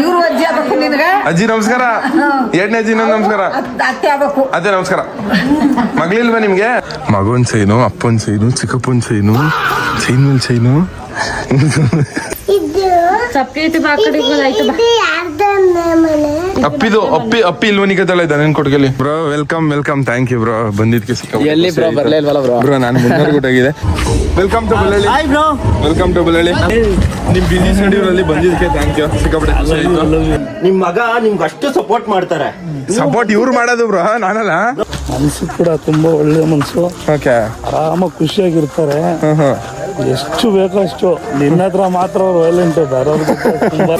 ಇವ್ರು ಅಜ್ಜಿ ಆಗ್ಬೇಕು ನಿನಗ. ಅಜ್ಜಿ ನಮಸ್ಕಾರ. ಎರಡನೇ ಅಜ್ಜಿ ನಮಸ್ಕಾರ. ಅತ್ತೆ ಆಗ್ಬೇಕು. ಅದೇ ನಮಸ್ಕಾರ. ಮಗಳಿಲ್ವಾ ನಿಮ್ಗೆ? ಮಗನ್ ಚೈನು, ಅಪ್ಪನ್ ಚೈನು, ಚಿಕ್ಕಪ್ಪನ್ ಚೈನು, ಚೈನ್ ಮೇಲೆ ಚೈನು. ಅಪ್ಪಿದು ಅಪ್ಪಿ ಇಲ್ವ ನಿಕತ್ತಲ್ಲ ಇದ್ದ ನನ್ ಕೊಟ್ಗೆಲಿ. Bro welcome welcome, thank you bro ಬಂದಿದ್ಕೆ. ಎಲ್ಲಿ ಬ್ರೋ ಬರ್ಲೇ ಇಲ್ವಲ್ಲ ಬ್ರೋ? ಬ್ರೋ ನಾನು ಮುನ್ನೂರ್ಗುಟ್ಟಾಗಿದೆ. Welcome to Ballalli. Welcome to Ballalli. ನಿಮ್ ಬಿಸಿ ಸ್ಟುಡಿಯೋದಲ್ಲಿ ಬಂದಿದ್ದಕ್ಕೆ ಥ್ಯಾಂಕ್ ಯು. ಸಿಕ್ಕಾಪಟ್ಟೆ ಖುಷಿ ಆಯ್ತು. ನಿಮ್ ಮಗ ನಿಮ್ಗೆ ಅಷ್ಟು ಸಪೋರ್ಟ್ ಮಾಡ್ತಾರೆ. ಸಪೋರ್ಟ್ ಇವ್ರು ಮಾಡೋದು ಬ್ರೋ, ನಾನಲ್ಲ. ಮನಸ್ಸು ಕೂಡ ತುಂಬಾ ಒಳ್ಳೆ ಮನಸ್ಸು. ಓಕೆ, ಆರಾಮಾಗಿ ಖುಷಿಯಾಗಿರ್ತಾರೆ. ಎಷ್ಟು ಬೇಕೋ ಅಷ್ಟು. ನಿನ್ನ ಹತ್ರ ಮಾತ್ರ ಅವ್ರು ವೈಲೆಂಟ್, ಬೇರೆಯವ್ರ ಜೊತೆ ತುಂಬಾ.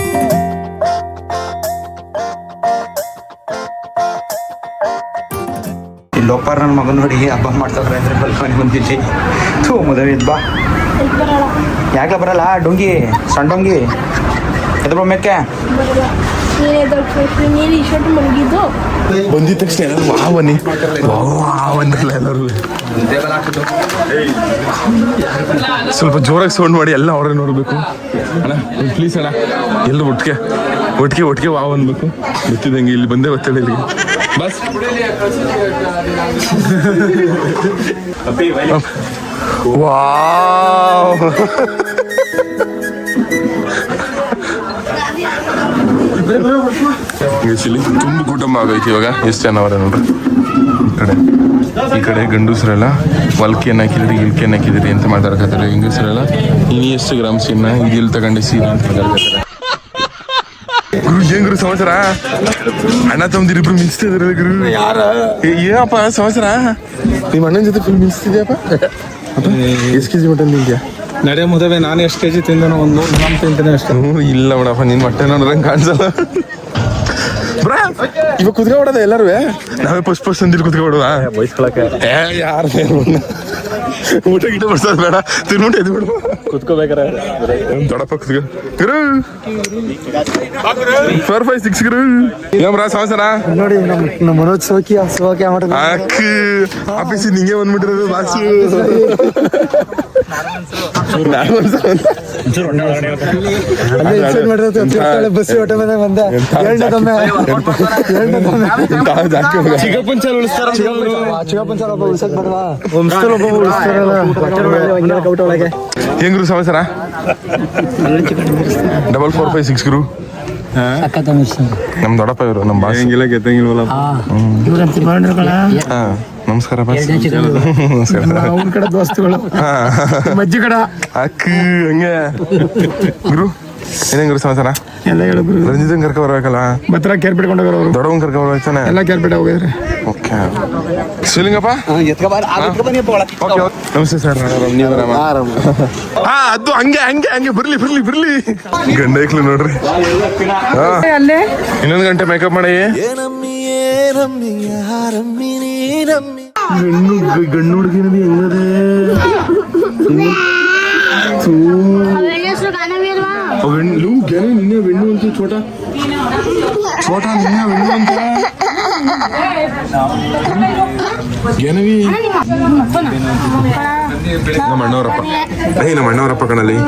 ಲೋಪಾರ್ ನನ್ನ ಮಗನ ನೋಡಿ ಹಬ್ಬ ಮಾಡ್ತಾರೆ ಅಂದ್ರೆ ಬಲ್ಕನಿ ಬಂದಿದ್ದಿ. ಥೂ ಮದುವೆ ಬಾ. ಯಾಕೆ ಬರಲ್ಲ ಡೊಂಗಿ, ಸಣ್ಣ ಡೊಂಗಿ ಎದ್ರ ಮೆಕ್ಕೆ ಬಂದಿದ ತಕ್ಷಣ ವಾವನಿ ವಾವಂದ್ರಲ್ಲ ಎಲ್ಲರೂ. ಸ್ವಲ್ಪ ಜೋರಾಗಿ ಸೌಂಡ್ ಮಾಡಿ ಎಲ್ಲ ಅವ್ರೇ ನೋಡ್ಬೇಕು ಅಣ್ಣ, ಪ್ಲೀಸ್ ಅಣ್ಣ. ಎಲ್ಲ ಒಟ್ಟಿಗೆ ವಾವ್ ಅನ್ಬೇಕು. ಗೊತ್ತಿದ್ದಂಗೆ ಇಲ್ಲಿ ಬಂದೇ ಗೊತ್ತಿಲ್ಲ ಇಲ್ಲಿಗೆ. Bus wow. ತುಂಬ ಕುಟುಂಬ ಆಗೈತಿ ಇವಾಗ. ಎಷ್ಟು ಜನ ಅವರ ನೋಡ್ರಿ. ಈ ಕಡೆ ಗಂಡಸರೆಲ್ಲ ಹೊಲ್ಕೆಯನ್ನು ಹಾಕಿದ್ರಿ, ಗಿಲ್ಕೆಯನ್ನು ಹಾಕಿದಿರಿ ಅಂತ ಮಾತಾಡ್ಕತ್ತಾರೆ. ಹೆಂಗಸರೆಲ್ಲ ನೀನು ಎಷ್ಟು ಗ್ರಾಮ್ ಸೀನ ಇದು ಇಲ್ಲಿ ತಗೊಂಡೆ ಸೀನ ಅಂತ ಮಾತಾಡ್ಕತ್ತಾರೆ. ಗುರು ಏನ್ ಗುರು ಸಮಾಚಾರ? ಅಣ್ಣ ತಮ್ಮದಿರಿಬ್ರು ಮಿಂಚ್ತಿದಾರೆ ಗುರು. ಏನಪ್ಪ ಸಮಾಚಾರ? ನಿಮ್ಮ ಅಣ್ಣನ ಜೊತೆ ಫುಲ್ ಮಿಂಚ್ತಿದ್ಯಪ್ಪ. ಎಷ್ಟು ಕೆಜಿ ಮಟನ್ ತಿಂದ್ಯಾ? ನಡೆ ಮದುವೆ ನಾನು ಎಷ್ಟು ಕೆಜಿ ತಿಂದನೋ, 100 ಗ್ರಾಮ್ ತಿಂತಾನೆ ಅಷ್ಟೇ. ಇಲ್ಲ ಮೇಡಪ್ಪ, ನಿನ್ ಮೊಟ್ಟೆ ನೋಡ್ರಂಗೆ ಕಾಣಿಸಲ್ಲ. ಬ್ರಾ ಇವಾಗ ಕುತ್ಕೊಬಿಡೋದ ಎಲ್ಲರೂ? ನಾವೇ ಫಸ್ಟ್ ಅಂದಿಲ್ಲಿ ಕುತ್ಕೊಬಿಡುವ ಬಯಸ್ಕೊಳಕ್ಕೆ. ಯಾರು ಊಟ ಗಿಟ ಬಡ್ಸೋದು ಬೇಡ, ತಿನ್ಬಿಟ್ಟು ಎದ್ದು ಬಿಡುವ. ಕುತ್ಕೋಬೇಕಾರೆ ದೊಡ್ಡಪ್ಪ ಕುತ್ಕೋ ಗುರು. 4 5 6 ಗುರು. ಏನ್ರಾ ಸಮಾಚಾರ? ನೋಡಿ ನಮ್ಮ ಮನೋಜ್ ಸೋಕಿ ಅಕ್ಕ ಆಫೀಸ್ ನಿಂಗೆ ಬಂದ್ಬಿಟ್ಟಿರೋದು ಬಾಸು. ಹೆಂಗ್ರು ಸಮಾಚಾರ? 4 5 6 ಗುರು. ನಮ್ ದೊಡ್ಡಪ್ಪ ಇವರು, ನಮ್ಮ ಬಾಸ್. ಗೆತ್ತಂಗಿಲ್ವಲ್ಲ. ನಮಸ್ಕಾರ ಬಾಸ್. ನಮಸ್ಕಾರ ದೋಸ್ತುಗಳು. ಮಜ್ಜಿ ಕಡ ಅಕ್ಕ ಹಂಗೆ ಗುರು. ಏನೇನು ಸಮಾಚಾರ? ಎಲ್ಲ ಹೇಳು ಗುರು. ರಂಜಿತನ್ ಕರ್ಕ ಬರ್ಬೇಕಲ್ಲ, ಮಾತ್ರ ಕೇರ್ಪೇಟ್ ಕೊಂಡೋಗ್ರ ಅವರು. ದೊಡ್ಡವನ್ ಕರ್ಕ ಬರ್ಬೇಕಾನೆ, ಎಲ್ಲ ಕೇರ್ಪೇಟ್ ಹೋಗಿದ್ರೆ. ಓಕೆ ಶಿವಲಿಂಗಪ್ಪ. ನಮಸ್ತೆ ಸರ್. ಅದು ಹಂಗೆ ಹಂಗೆ ಹಂಗೆ ಬರ್ಲಿ ಬರ್ಲಿ ಬರ್ಲಿ. ಗಂಡ ಐಕ್ಲು ನೋಡ್ರಿ. ಇನ್ನೊಂದು ಗಂಟೆ ಮೇಕಪ್ ಮಾಡಿ. ಗಣ್ಣು ಹುಡುಗಿನದಿ ಹೆಂಗದೆ? ನಿನ್ನೆ ಬೆಣ್ಣು ಅಂತ ಚೋಟ ನಿನ್ನೆ ಬೆಣ್ಣು ಅಂತ ಗೆನವಿ. ನಮ್ಮ ಅಣ್ಣವರಪ್ಪ. ನಮ್ಮ ಅಣ್ಣವರಪ್ಪ ಕಣಲ್ಲಿ,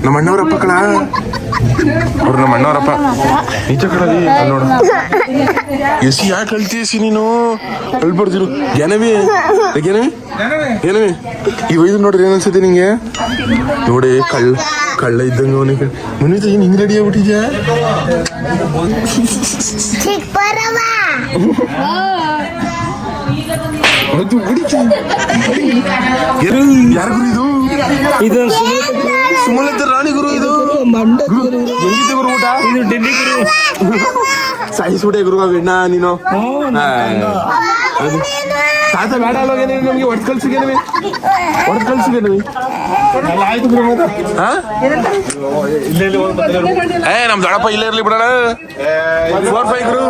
ನಮ್ಮ ಅಣ್ಣವರಪ್ಪ ಕಣ ಅವ್ರು. ನಮ್ಮ ಅಣ್ಣವರಪ್ಪ ನಿಜ ಕಣಲ್ಲಿ. ನೋಡ ಎಸಿ ಯಾಕೆ ಕಳ್ತೀಸಿ ನೀನು? ಹೇಳ್ಬಾರ್ದಿರು. ಗೆನವಿ ಈ ವೈದ್ಯ ನೋಡ್ರಿ ಏನನ್ಸುತ್ತೆ ನಿಂಗೆ? ನೋಡಿ ಕಳ್ಳ ಇದ್ದಂಗ ಅವನಿಗೆ. ಮುನಿತ ಏನ್ ಹಿಂಗ್ ರೆಡಿ ಆಗ್ಬಿಟ್ಟಿದ್ಯಾ? ಯಾರ ಗುರು ಇದು? ಸುಮಲತ ರಾಣಿ ಗುರು ಇದು. ಹೆಂಗಿದ್ದೆ ಗುರು ಊಟ? ಇದು ಡೆಲ್ಲಿ ಗುರು. ಸಾಯಿಸ್ಬಿಟ್ಟೆ ಗುರು ಬೆಣ್ಣ ನೀನು. ತಾತ ಬೇಡ ಅಲ್ಲೋಗೇನೆ ನಮ್ಗೆ ಹೊಡೆದು ಕಳ್ಸಿಗೇನವಿ. ಆಯ್ತು ಗುರು. ನಮ್ ದೊಡ್ಡಪ್ಪ ಇಲ್ಲೇ ಇರ್ಲಿ ಬಿಡೋಣ. 4 5 ಗುರು.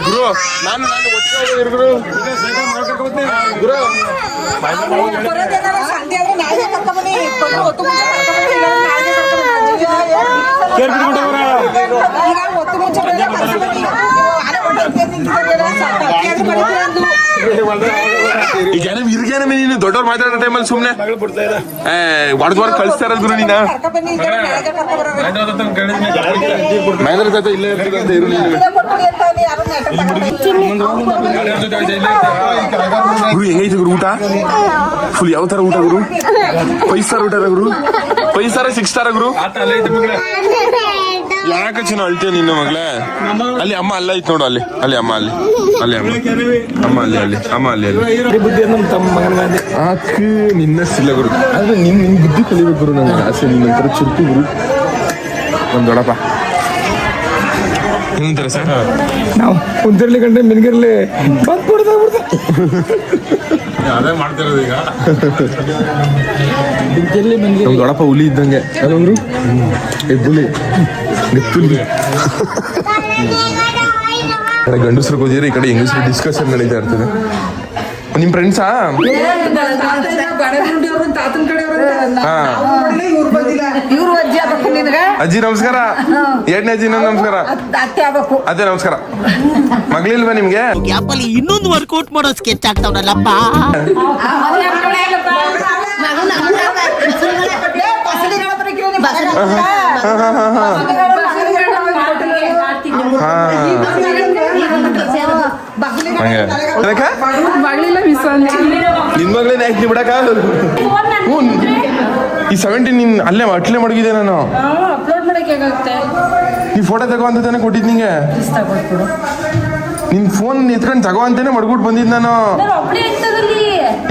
ಗುರು ನಾನು ಗುರು ಗುರು ಈಗ ಇರ್ಗೇನಮಿ ನೀನು ದೊಡ್ಡವ್ರು ಮಾತಾಡೋ ಟೈಮಲ್ಲಿ ಸುಮ್ನೆ ಹೊಡೆದ್ ಕಳಿಸ್ತಾರ ಗುರು ನೀನ ಮಹೇಂದ್ರ ತಾತ ಇಲ್ಲೇ ಇರ್ತಿದಂತ ಇರು ನೀನು ಗುರು ಹೆಂಗೈತಿ ಗುರು ಊಟ ಫುಲ್ ಯಾವ ತರ ಊಟ ಗುರು 5 ಸ್ಟಾರ್ ಊಟ ಗುರು 5 ಸ್ಟಾರ 6 ಸ್ಟಾರ ಗುರು ಯಾಕೆ ಚಿನ್ನ ಅಳ್ತೀಯ ನಿನ್ನ ಮಗಳೇ ಅಲ್ಲಿ ಅಮ್ಮ ಅಲ್ಲ ಐತ್ ನೋಡು ಅಲ್ಲಿ ಅಮ್ಮ ಅಲ್ಲಿ ಅಮ್ಮ ಅಲ್ಲಿ ಆಕೆ ನಿನ್ನಷ್ಟಿಲ್ಲ ಗುರು ಆದ್ರೆ ನಿನ್ ಬುದ್ಧಿ ಕಲಿಬೇಕು ಗುರು ನನಗೆ ಆಸೆ ನಿನ್ನಂತರ ಚುರುಕು ಗುರು ನಮ್ ದೊಡ್ಡಪ್ಪ ಏನಂತಾರೆ ಸರ್ ನಾವು ಕುಂತಿರ್ಲಿ ಗಂಟೆ ಮಿನ್ಗಿರ್ಲಿ ಅದೇ ಮಾಡ್ತಿರೋದು ಈಗ ನಮ್ ದೊಡ್ಡಪ್ಪ ಹುಲಿ ಇದ್ದಂಗೆ ಅಲ್ಲಂದ್ರು ಹುಲಿ ಕಡೆ ಗಂಡಸ್ರು ಹೋಗಿದ್ರೆ ಈ ಕಡೆ ಹೆಂಗಸ್ರು ಡಿಸ್ಕಷನ್ ನಡೀತಾ ಇರ್ತದೆ ನಿಮ್ ಫ್ರೆಂಡ್ಸಾ ತಾತನ ಕಡೆ ಇವ್ರು ಅಜ್ಜಿ ಆಗ್ಬೇಕು ನಿನ್ಗ ಅಜ್ಜಿ ನಮಸ್ಕಾರ ಎರಡನೇ ಅಜ್ಜಿ ನಮಸ್ಕಾರ ಅತ್ತೆ ಆಗ್ಬೇಕು ಅದೇ ನಮಸ್ಕಾರ ಮಗಳಿಲ್ವಾ ನಿಮ್ಗೆ ಗ್ಯಾಪಲ್ಲಿ ಇನ್ನೊಂದು ವರ್ಕೌಟ್ ಮಾಡೋ ಸ್ಕೆಚ್ ಆಗ್ತಾವನಲ್ಲಪ್ಪ ನಿನ್ ಮಗಳೇನ ಆಯ್ತು ನೀ ಬಿಡಕ ಈ 17 ನಿನ್ ಅಲ್ಲೇ ಅಟ್ಲೆ ಮಡಗಿದೆ ನಾನು ನೀ ಫೋಟೋ ತಗೋ ಅಂತ ತಾನೆ ಕೊಟ್ಟಿದ್ ನಿಂಗೆ ನಿನ್ ಫೋನ್ ಎತ್ಕೊಂಡ್ ತಗೋ ಅಂತಾನೆ ಮಡ್ಬಿಟ್ಟು ಬಂದಿದ್ ನಾನು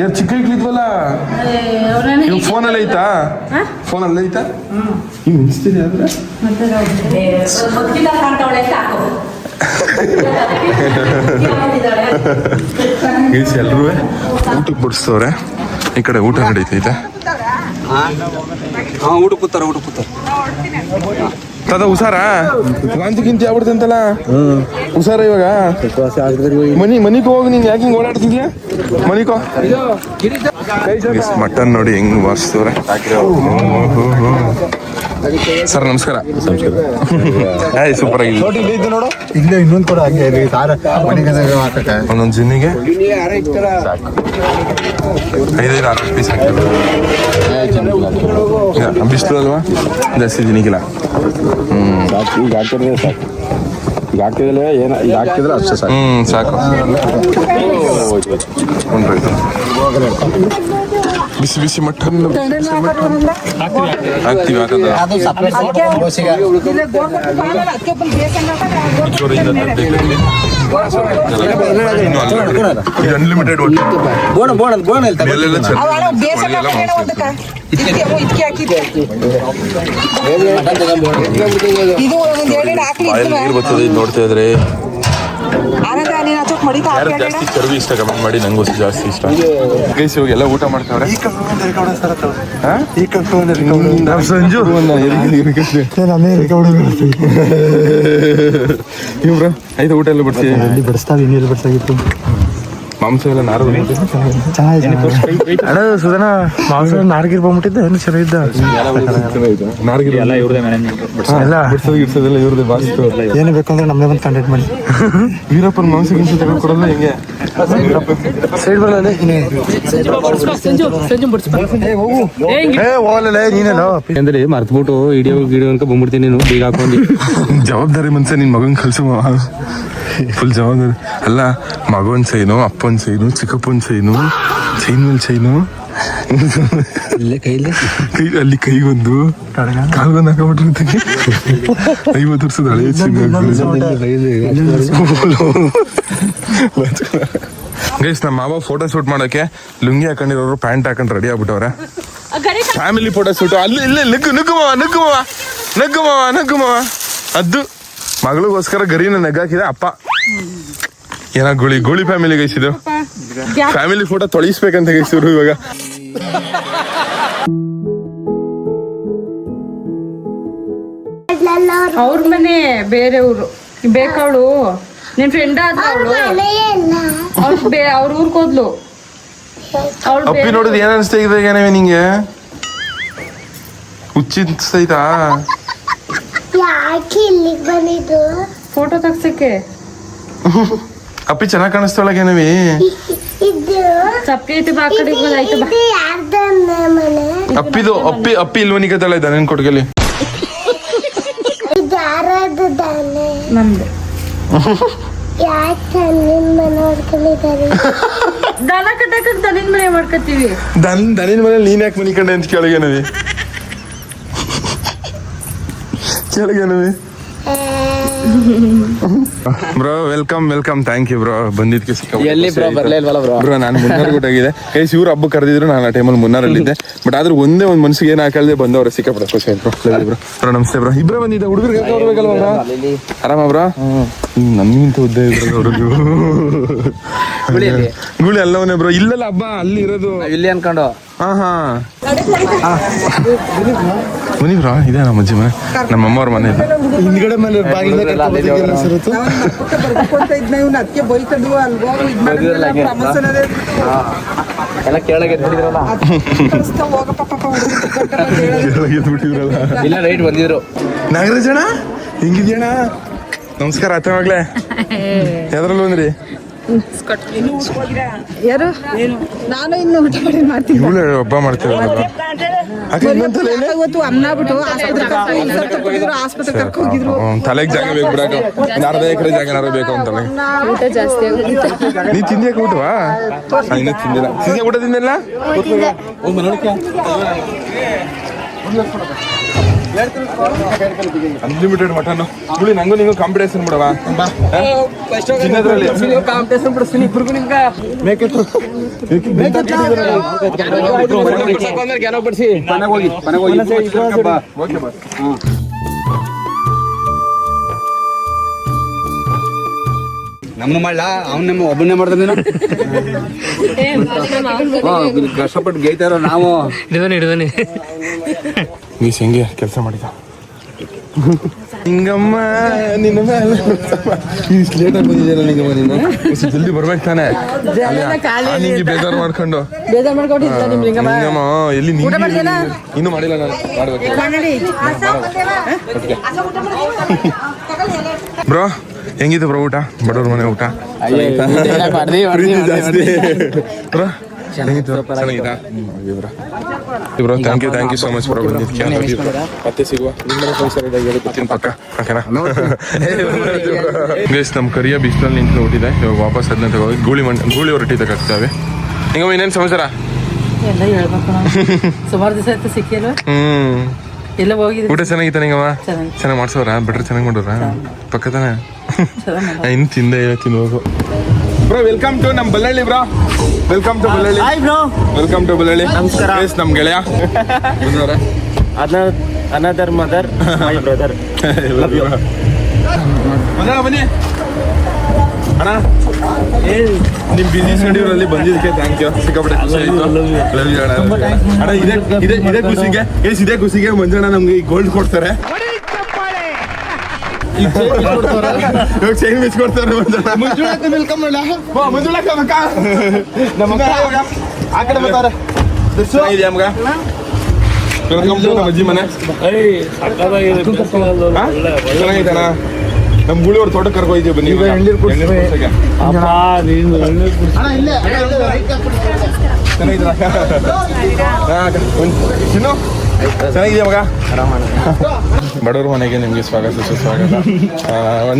ಯಾರು ಚಿಕ್ಕ ಇಕ್ಲಿದ್ವಲ್ಲ ಇವ್ ಫೋನಲ್ಲಿ ಐತಾ ಫೋನಲ್ಲಿ ಐತಾ ನೀವು ಇನ್ಸ್ತೀರಿ ಆದ್ರೆ ಎಲ್ರೂ ಊಟಕ್ಕೆ ಬಡಿಸ್ತವ್ರೆ ಈ ಕಡೆ ಊಟ ನಡೀತೈತೆ ಊಟ ಕೂತಾರ ತದ ಹುಷಾರಾ ವಾಂತಿಗಿಂತ ಆಗ್ಬಿಡ್ತಂತಲ್ಲ ಹುಷಾರ ಇವಾಗ ಮನಿಗೆ ಹೋಗಿ ನೀನ್ ಯಾಕೆ ಹಿಂಗ್ ಓಡಾಡ್ತಿದ್ಯಾ ಮನಿಕೋ ಮಟನ್ ನೋಡಿ ಹೆಂಗ್ ವಾರಿಸ್ತವ್ರೆ ಸರ್ ನಮಸ್ಕಾರ ಸೂಪರ್ ಆಗಿ ನೋಡು ಇಲ್ಲೇ ಇನ್ನೊಂದು ಕೂಡ ಒಂದೊಂದು ಜಿನ್ನಿಗೆ 5-6 ಪೀಸ್ ಹಾಕ್ತೀವಿ ಬಿಸಿಲು ಅಲ್ವಾ ಜಾಸ್ತಿ ಜಿನಿಗಿಲ್ಲ ಈಗ ಹಾಕಿದ್ರೆ ಸಾಕು ಈಗ ಹಾಕಿದ್ರೆ ಈಗ ಹಾಕಿದ್ರೆ ಅಷ್ಟೇ ಸಾಕು ಬಿಸಿ ಬಿಸಿ ಮಟನ್ ಹಾಕ್ತೀವಿ ಅನ್ಲಿಮಿಟೆಡ್ ನೋಡ್ತಾ ಇದ್ರೆ ಜಾಸ್ತಿ ಚರ್ವಿ ಇಷ್ಟ ಕಮೆಂಟ್ ಮಾಡಿ ನಂಗೂ ಜಾಸ್ತಿ ಇಷ್ಟ ಗೈಸ್ ಇವಾಗ ಎಲ್ಲ ಊಟ ಮಾಡ್ತಾವ್ರೆ ಸಂಜು ಇವ್ರ ಆಯ್ತು ಊಟ ಎಲ್ಲ ಬಡಿಸ್ತಾಗಿತ್ತು ಮಾಂಸ ಎಲ್ಲ ನಾರು ಅಣ್ಣ ಸುಧನ ಮಾಂಸ ನಾರ್ಗಿರ್ ಬಂದ್ಬಿಟ್ಟಿದ್ದ ಏನು ಚೆನ್ನಾಗಿದ್ದ ನಾರ್ಗಿರ್ ಎಲ್ಲ ಇವ್ರದೇ ಮ್ಯಾನೇಜ್ಮೆಂಟ್ ಇವ್ರದೇ ಬಾಸ್ತು ಏನು ಬೇಕಂದ್ರೆ ನಮ್ಮೇ ಬಂದು ಕಾಂಟ್ಯಾಕ್ಟ್ ಮಾಡಿ ವೀರಪ್ಪನ ಮಾಂಸ ಗಿಂಸ ತಗೊಂಡು ಕೊಡಲ್ಲ ಹೆಂಗೆ ಸೈಡ್ ಬರಲ್ಲ ಹೋಗಲ್ಲ ನೀನೇನೋ ಅಂದ್ರೆ ಮರ್ತ್ಬಿಟ್ಟು ಹಿಡಿಯೋ ಅಂತ ಬಂದ್ಬಿಡ್ತೀನಿ ನೀನು ಬೀಗ ಹಾಕೊಂಡು ಜವಾಬ್ದಾರಿ ಮನ್ಸ ನಿನ್ ಮಗನ್ ಕಲ್ಸುವ ಫುಲ್ ಜವಾಬ್ದಾರಿ ಅಲ್ಲ ಮಗನ್ ಸೈನು ಅಪ್ಪನ್ ಸೈನು ಚಿಕ್ಕಪ್ಪನ್ ಸೈನು ಚೈನ್ ಮೇಲೆ ಚೈನು ಅಲ್ಲಿ ಕೈಗೊಂದು ಕಾಲ್ಗೊಂದು ಹಾಕೊಂಡ್ಬಿಟ್ಟಿರ್ತೀನಿ 50 ವರ್ಷದ ಹಳೆ ಗೈಸ್ ನಮ್ಮ ಮಾವ ಫೋಟೋ ಶೂಟ್ ಮಾಡೋಕೆ ಲುಂಗಿ ಹಾಕೊಂಡಿರೋರು ಪ್ಯಾಂಟ್ ಹಾಕೊಂಡು ರೆಡಿ ಆಗ್ಬಿಟ್ಟವ್ರೆ ಫ್ಯಾಮಿಲಿ ಫೋಟೋ ಶೂಟ್ ಅಲ್ಲಿ ಇಲ್ಲೇ ನಗ್ಗು ಮಾವ ಅದು ಮಗಳಿಗೋಸ್ಕರ ಗರಿನ ನಗ್ಗಾಕಿದೆ ಅಪ್ಪ ಏನ ಗೋಳಿ ಫ್ಯಾಮಿಲಿ ಗೈಸಿದು ಫ್ಯಾಮಿಲಿ ಫೋಟೋ ತೊಳಿಸ್ಬೇಕಂತ ಗೈಸಿದ್ರು ಇವಾಗ ಅವ್ರ ಮನೆ ಬೇರೆ ಊರು ಬೇಕವಳು ನಿನ್ ಫ್ರೆಂಡ್ ಆದ ಅವ್ರ ಊರ್ಗ್ ಹೋದ್ಲು ಅಪ್ಪಿ ನೋಡಿದ್ ಏನ್ ಅನ್ಸ್ತಾ ಇದೆ ನಿಂಗೆ ಹುಚ್ಚಿಸ್ತೈತಾ ಫೋಟೋ ತಗ್ಸಕ್ಕೆ ಅಪ್ಪಿ ಚೆನ್ನಾಗ್ ಕಾಣಿಸ್ತಾಳಗೇನವಿ ಸಪ್ಲಿ ಐತೆ ಬಾ ಕಡೆ ಆಯ್ತು ಬಾ ಅಪ್ಪಿದು ಅಪ್ಪಿ ಇಲ್ವನಿ ಕತ್ತಳ ಇದ್ದ ನೆನ್ ಕೊಟ್ಗೆಲಿ ನಮ್ದು ದನ ಕಟ್ಟಕ ದನಿನ್ ಮನೆ ಮಾಡ್ಕೊತೀವಿ. ದನಿನ ಮನೇಲಿ ನೀನ್ ಯಾಕೆ ಮನಿ ಕಂಡೆ ಅಂತ ಕೆಳಗೇನವಿ bro welcome thank you bro ಬಂದಿದ್ಕೆ ಬ್ರೋ ನಾನು ಮುನ್ನಾರ್ಗುಟ್ಟಾಗಿದೆ ಕೈಸ್ ಇವ್ರು ಹಬ್ಬ ಕರೆದಿದ್ರು ನಾನು ಆ ಟೈಮಲ್ಲಿ ಮುನ್ನಾರಲ್ಲಿದ್ದೆ ಬಟ್ ಆದ್ರೂ ಒಂದೇ ಒಂದು ಮನ್ಸಿಗೆ ಏನ್ ಹಾಕಲ್ದೆ ಬಂದವ್ರೆ ಸಿಕ್ಕಾಪಟ್ಟೆ ಖುಷಿ ಆಯ್ತು ಬ್ರೋ ನಮಸ್ತೆ ಬ್ರೋ ಇಬ್ಬರೇ ಬಂದಿದ್ದೆ ಹುಡುಗರಿಗೆ ಬರ್ಬೇಕಲ್ವ ಬ್ರೋ ಆರಾಮ ಬ್ರೋ ನನ್ಗಿಂತ ಉದ್ದ ಇದ್ರು ಗುಳಿ ಅಲ್ಲವನೇ ಬ್ರೋ ಇಲ್ಲಲ್ಲ ಹಬ್ಬ ಅಲ್ಲಿ ಇರೋದು ಇಲ್ಲಿ ಅನ್ಕೊಂಡು ಹಾ ಬನ್ನಿ ಬ್ರೋ ಇದೆ ನಮ್ಮ ಅಜ್ಜಿ ಮನೆ ನಮ್ಮ ಅಮ್ಮವ್ರ ಮನೆ ಇದೆ ಹಿಂದ್ಗಡೆ ಮನೆ ಅದಕ್ಕೆ ಬೈತದ್ದು ಅಲ್ವೋ ಎಲ್ಲ ಕೆಳಗೆ ಇಲ್ಲ ರೈಟ್ ಬಂದಿದ್ರು ನಾಗರಾಜಣ್ಣ ಹೆಂಗಿದ್ಯಣ್ಣ ನಮಸ್ಕಾರ ಅತ್ತೆ ಮಗ್ಳೆ ಯಾವ್ದ್ರಲ್ಲ ಬಂದ್ರಿ ಯಾರು ನಾನು ಇನ್ನು ಊಟ ಮಾಡಿ ಮಾಡ್ತೀನಿ. ಇವಳೆ ಹಬ್ಬ ಮಾಡ್ತೀವಿ ಇವತ್ತು ಅನ್ನ ಬಿಟ್ಟು ಆಸ್ಪತ್ರೆ ಕರ್ಕೊಂಡು ಹೋಗಿದ್ರು. ತಲೆಗೆ ಜಾಗ ಬೇಕು ಬಿಡಾಕ ಒಂದು ಅರ್ಧ ಎಕರೆ ಜಾಗ ಏನಾರು ಬೇಕು ಅಂತಲ್ಲ ನೀ ತಿಂದ್ಯಾಕ ಊಟವಾ ಇನ್ನ ತಿಂದಿಲ್ಲ ಊಟ ತಿಂದಿಲ್ಲ ಅನ್ಲಿಮಿಟೆಡ್ ಮಟನ್ ಗುಳಿ ನಂಗೂ ನಿಂಗೂ ಕಾಂಪಿಟೇಷನ್ ಬಿಡವ ತಿನ್ನೋದ್ರಲ್ಲಿ ಕಾಂಪಿಟೇಷನ್ ಬಿಡಿಸ್ತೀನಿ ಇಬ್ರಿಗೂ ನಿಮ್ಗೆ ನಮ್ಮನ್ನ ಮಾಡ್ಲಾ ಅವ್ನ ನಮ್ಮ ಒಬ್ಬನೇ ಮಾಡ್ದ ಕಷ್ಟಪಟ್ಟು ಗೈತಾರೋ ನಾವು ಹಿಡಿದನಿ ಮೀಸ್ ಹೆಂಗೆ ಕೆಲಸ ಮಾಡಿದ ಹಿಂಗಮ್ಮ ನಿನ್ನ ಮೇಲೆ ಲೇಟಾಗಿ ಬಂದಿದ್ದೇನೆ ನಿಂಗಮ್ಮ ನೀನು ಜಲ್ದಿ ಬರ್ಬೇಕು ತಾನೆ ನಿಂಗೆ ಬೇಜಾರು ಮಾಡ್ಕೊಂಡು ಹಿಂಗಮ್ಮ ಎಲ್ಲಿ ಇನ್ನೂ ಮಾಡಿಲ್ಲ ನಾನು ಮಾಡ್ಬೇಕು ಬ್ರೋ ಹೆಂಗಿತ್ತು ಬ್ರೋ ಊಟ ಬಡವ್ರ ಮನೆ ಊಟ ಬ್ರೋ ಚೆನ್ನಾಗಿತ್ತಾ bro thank you so much bro ಬಂದಿದ್ದಕ್ಕೆ ಮತ್ತೆ ಸಿಗುವ ಬರ್ತೀನಿ ಪಕ್ಕ ಓಕೆನಾ ಗೈಸ್ ನಮ್ಮ ಕರಿಯ ಬಿಸಿಲಲ್ಲಿ ನಿಂತು ಹೊಟ್ಟಿದೆ ಇವಾಗ ವಾಪಸ್ ಅದನ್ನ ತಗೋಗಿ ಗೂಳಿ ಹೊರಟಿ ತಗೋಗ್ತಾವೆ ಹಿಂಗಮ್ಮ ಇನ್ನೇನು ಸಮಾಚಾರ ಎಲ್ಲ ಹೇಳ್ಬೇಕು ಸುಮಾರು ದಿವಸ ಆಯ್ತು ಸಿಕ್ಕಿಲ್ಲ ಎಲ್ಲ ಹೋಗಿದ್ವಿ ಊಟ ಚೆನ್ನಾಗಿತ್ತ ನಿಂಗಮ್ಮ ಚೆನ್ನಾಗಿ ಮಾಡ್ಸೋರ ಬಿಟ್ರೆ ಚೆನ್ನಾಗಿ ಮಾಡೋರ ಪಕ್ಕ ತಾನೆ ಇನ್ನು ತಿಂದೆ ತಿನ್ಬೇಕು ಬ್ರೋ ವೆಲ್ಕಮ್ ಟು ನಮ್ಮ Ballalli bro welcome to Ballalli welcome to Ballalli ನಮಸ್ಕಾರ ನಮ್ಮ ಗೆಳೆಯ ಅನದರ್ ಮದರ್ ಮೈ ಬ್ರದರ್ ಬನ್ನಿ ಅಣ್ಣ ನಿಮ್ ಬಿಸಿ ಸ್ಟುಡಿಯೋದಲ್ಲಿ ಬಂದಿದ್ದಕ್ಕೆ ಥ್ಯಾಂಕ್ ಯು ಸಿಕ್ಕಾಪಟ್ಟೆ ಖುಷಿ ಆಯ್ತು ಅಣ್ಣ ಇದೇ ಖುಷಿಗೆ ಮಂಜಣ್ಣ ನಮ್ಗೆ ಈ ಗೋಲ್ಡ್ ಕೊಡ್ತಾರೆ ಚೈನ್ ಮಿಸ್ ಕೊಡ್ತಾರೆ ಚೆನ್ನಾಗಿದೆಯಾ ಮಗ ನಮ್ಮ ಅಜ್ಜಿ ಮನೆ ಚೆನ್ನಾಗಿದ್ದಾನ ನಮ್ ಗುಳಿಯವ್ರ ತೋಟ ಕರ್ಕೊಯ್ತೀವಿ ಬನ್ನಿ ಚೆನ್ನಾಗಿದೆಯಾ ಮಗ ಬಡವ್ರ ಮನೆಗೆ ನಿಮ್ಗೆ ಸ್ವಾಗತ ಸುಸ್ವಾಗತ